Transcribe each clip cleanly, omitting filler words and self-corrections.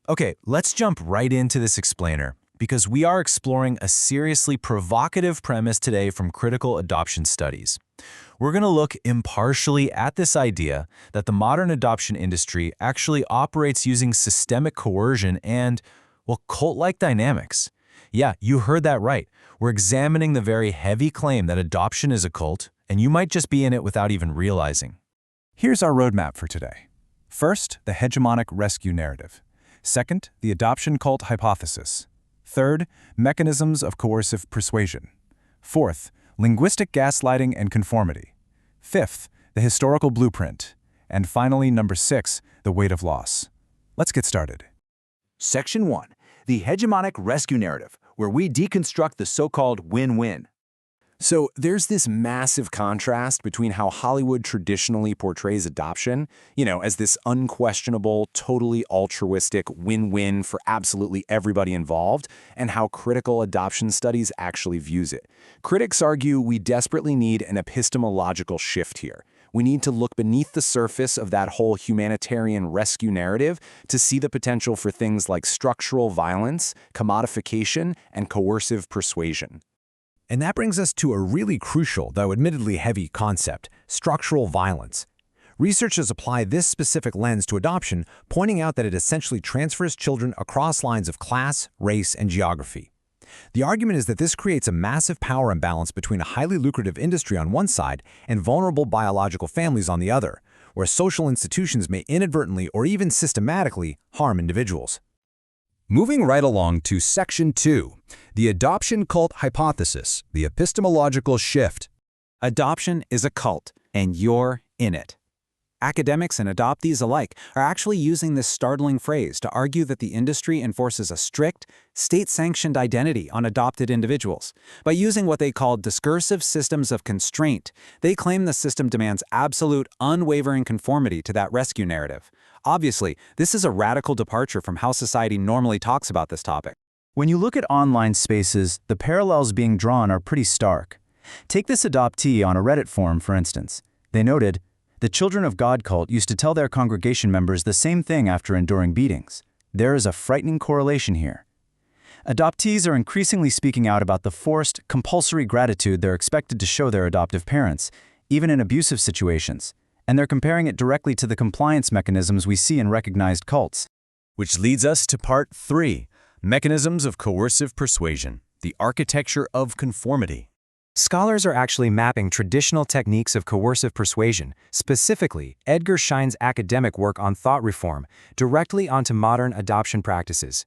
Okay, let's jump right into this explainer, because we are exploring a seriously provocative premise today from critical adoption studies. We're going to look impartially at this idea that the modern adoption industry actually operates using systemic coercion and, well, cult-like dynamics. Yeah, you heard that right. We're examining the very heavy claim that adoption is a cult, and you might just be in it without even realizing. Here's our roadmap for today. First, the hegemonic rescue narrative. Second, the adoption cult hypothesis. Third, mechanisms of coercive persuasion. Fourth, linguistic gaslighting and conformity. Fifth, the historical blueprint. And finally, number 6, the weight of loss. Let's get started. Section 1, the hegemonic rescue narrative, where we deconstruct the so-called win-win. So there's this massive contrast between how Hollywood traditionally portrays adoption, as this unquestionable, totally altruistic win-win for absolutely everybody involved, and how critical adoption studies actually views it. Critics argue we desperately need an epistemological shift here. We need to look beneath the surface of that whole humanitarian rescue narrative to see the potential for things like structural violence, commodification, and coercive persuasion. And that brings us to a really crucial, though admittedly heavy concept, structural violence. Researchers apply this specific lens to adoption, pointing out that it essentially transfers children across lines of class, race, and geography. The argument is that this creates a massive power imbalance between a highly lucrative industry on one side and vulnerable biological families on the other, where social institutions may inadvertently or even systematically harm individuals. Moving right along to Section 2, the adoption cult hypothesis, the epistemological shift. Adoption is a cult, and you're in it. Academics and adoptees alike are actually using this startling phrase to argue that the industry enforces a strict, state-sanctioned identity on adopted individuals. By using what they call discursive systems of constraint, they claim the system demands absolute, unwavering conformity to that rescue narrative. Obviously, this is a radical departure from how society normally talks about this topic. When you look at online spaces, the parallels being drawn are pretty stark. Take this adoptee on a Reddit forum, for instance. They noted, "The Children of God cult used to tell their congregation members the same thing after enduring beatings. There is a frightening correlation here." Adoptees are increasingly speaking out about the forced, compulsory gratitude they're expected to show their adoptive parents, even in abusive situations, and they're comparing it directly to the compliance mechanisms we see in recognized cults. Which leads us to Part 3, Mechanisms of Coercive Persuasion, the Architecture of Conformity. Scholars are actually mapping traditional techniques of coercive persuasion, specifically Edgar Schein's academic work on thought reform, directly onto modern adoption practices.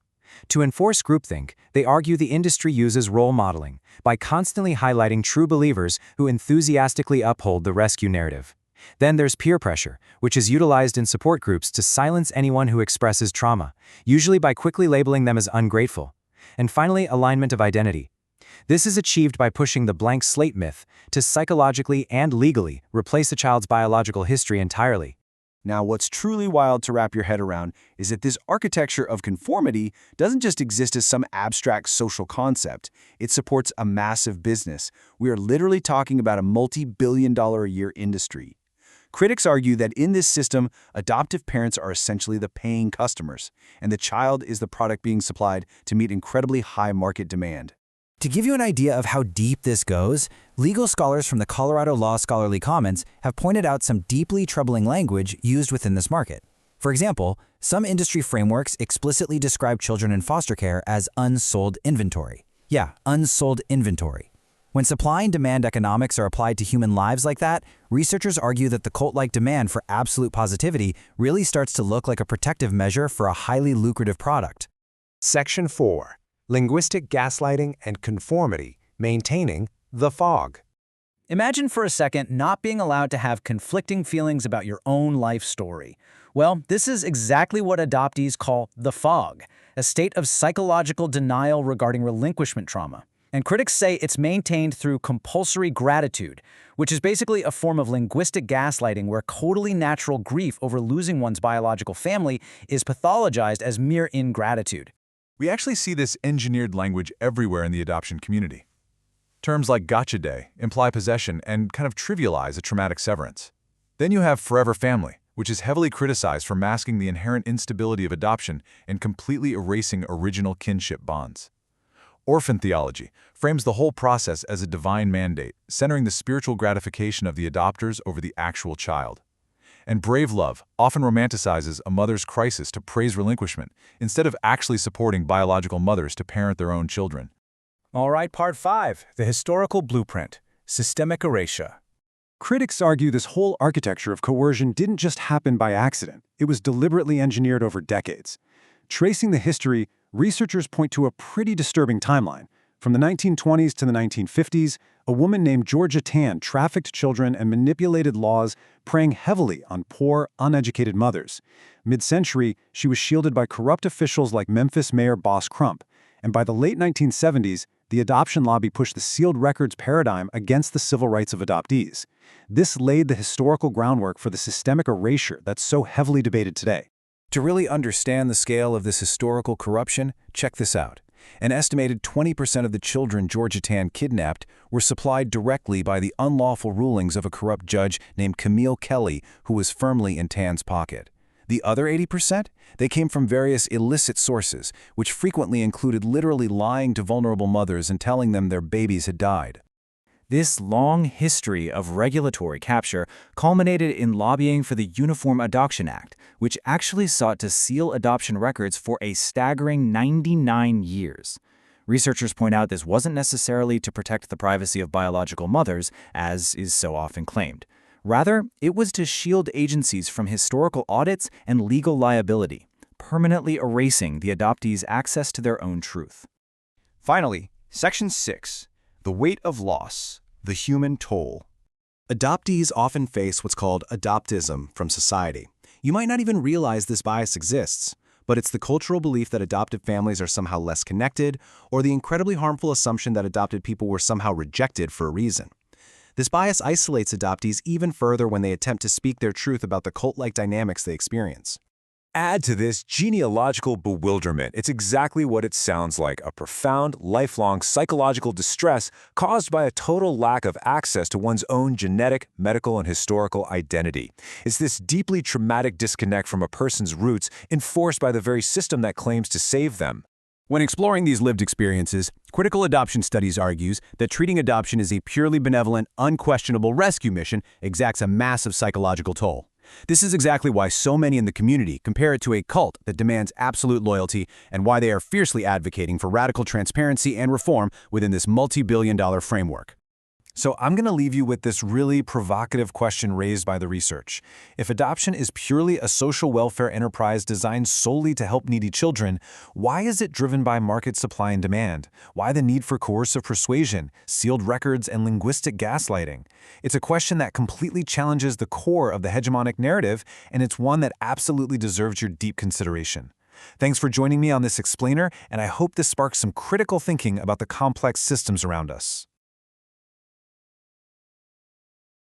To enforce groupthink, they argue the industry uses role modeling by constantly highlighting true believers who enthusiastically uphold the rescue narrative. Then there's peer pressure, which is utilized in support groups to silence anyone who expresses trauma, usually by quickly labeling them as ungrateful. And finally, alignment of identity. This is achieved by pushing the blank slate myth to psychologically and legally replace a child's biological history entirely. Now, what's truly wild to wrap your head around is that this architecture of conformity doesn't just exist as some abstract social concept. It supports a massive business. We are literally talking about a multi-billion-dollar-a-year industry. Critics argue that in this system, adoptive parents are essentially the paying customers, and the child is the product being supplied to meet incredibly high market demand. To give you an idea of how deep this goes, legal scholars from the Colorado Law Scholarly Commons have pointed out some deeply troubling language used within this market. For example, some industry frameworks explicitly describe children in foster care as unsold inventory. Yeah, unsold inventory. When supply and demand economics are applied to human lives like that, researchers argue that the cult-like demand for absolute positivity really starts to look like a protective measure for a highly lucrative product. Section 4. Linguistic gaslighting and conformity, maintaining the fog. Imagine for a second not being allowed to have conflicting feelings about your own life story. Well, this is exactly what adoptees call the fog, a state of psychological denial regarding relinquishment trauma. And critics say it's maintained through compulsory gratitude, which is basically a form of linguistic gaslighting where totally natural grief over losing one's biological family is pathologized as mere ingratitude. We actually see this engineered language everywhere in the adoption community. Terms like gotcha day imply possession and kind of trivialize a traumatic severance. Then you have forever family, which is heavily criticized for masking the inherent instability of adoption and completely erasing original kinship bonds. Orphan theology frames the whole process as a divine mandate, centering the spiritual gratification of the adopters over the actual child. And brave love often romanticizes a mother's crisis to praise relinquishment, instead of actually supporting biological mothers to parent their own children. All right, Part 5, the historical blueprint, systemic erasure. Critics argue this whole architecture of coercion didn't just happen by accident. It was deliberately engineered over decades. Tracing the history, researchers point to a pretty disturbing timeline. From the 1920s to the 1950s, a woman named Georgia Tann trafficked children and manipulated laws, preying heavily on poor, uneducated mothers. Mid-century, she was shielded by corrupt officials like Memphis Mayor Boss Crump. And by the late 1970s, the adoption lobby pushed the sealed records paradigm against the civil rights of adoptees. This laid the historical groundwork for the systemic erasure that's so heavily debated today. To really understand the scale of this historical corruption, check this out. An estimated 20% of the children Georgia Tann kidnapped were supplied directly by the unlawful rulings of a corrupt judge named Camille Kelly, who was firmly in Tann's pocket. The other 80%? They came from various illicit sources, which frequently included literally lying to vulnerable mothers and telling them their babies had died. This long history of regulatory capture culminated in lobbying for the Uniform Adoption Act, which actually sought to seal adoption records for a staggering 99 years. Researchers point out this wasn't necessarily to protect the privacy of biological mothers, as is so often claimed. Rather, it was to shield agencies from historical audits and legal liability, permanently erasing the adoptees' access to their own truth. Finally, Section 6, the weight of loss, the human toll. Adoptees often face what's called adoptism from society. You might not even realize this bias exists, but it's the cultural belief that adoptive families are somehow less connected, or the incredibly harmful assumption that adopted people were somehow rejected for a reason. This bias isolates adoptees even further when they attempt to speak their truth about the cult-like dynamics they experience. Add to this genealogical bewilderment. It's exactly what it sounds like, a profound, lifelong psychological distress caused by a total lack of access to one's own genetic, medical, and historical identity. It's this deeply traumatic disconnect from a person's roots enforced by the very system that claims to save them. When exploring these lived experiences, Critical Adoption Studies argues that treating adoption as a purely benevolent, unquestionable rescue mission exacts a massive psychological toll. This is exactly why so many in the community compare it to a cult that demands absolute loyalty, and why they are fiercely advocating for radical transparency and reform within this multi-billion-dollar framework. So I'm going to leave you with this really provocative question raised by the research. If adoption is purely a social welfare enterprise designed solely to help needy children, why is it driven by market supply and demand? Why the need for coercive persuasion, sealed records, and linguistic gaslighting? It's a question that completely challenges the core of the hegemonic narrative, and it's one that absolutely deserves your deep consideration. Thanks for joining me on this explainer, and I hope this sparks some critical thinking about the complex systems around us.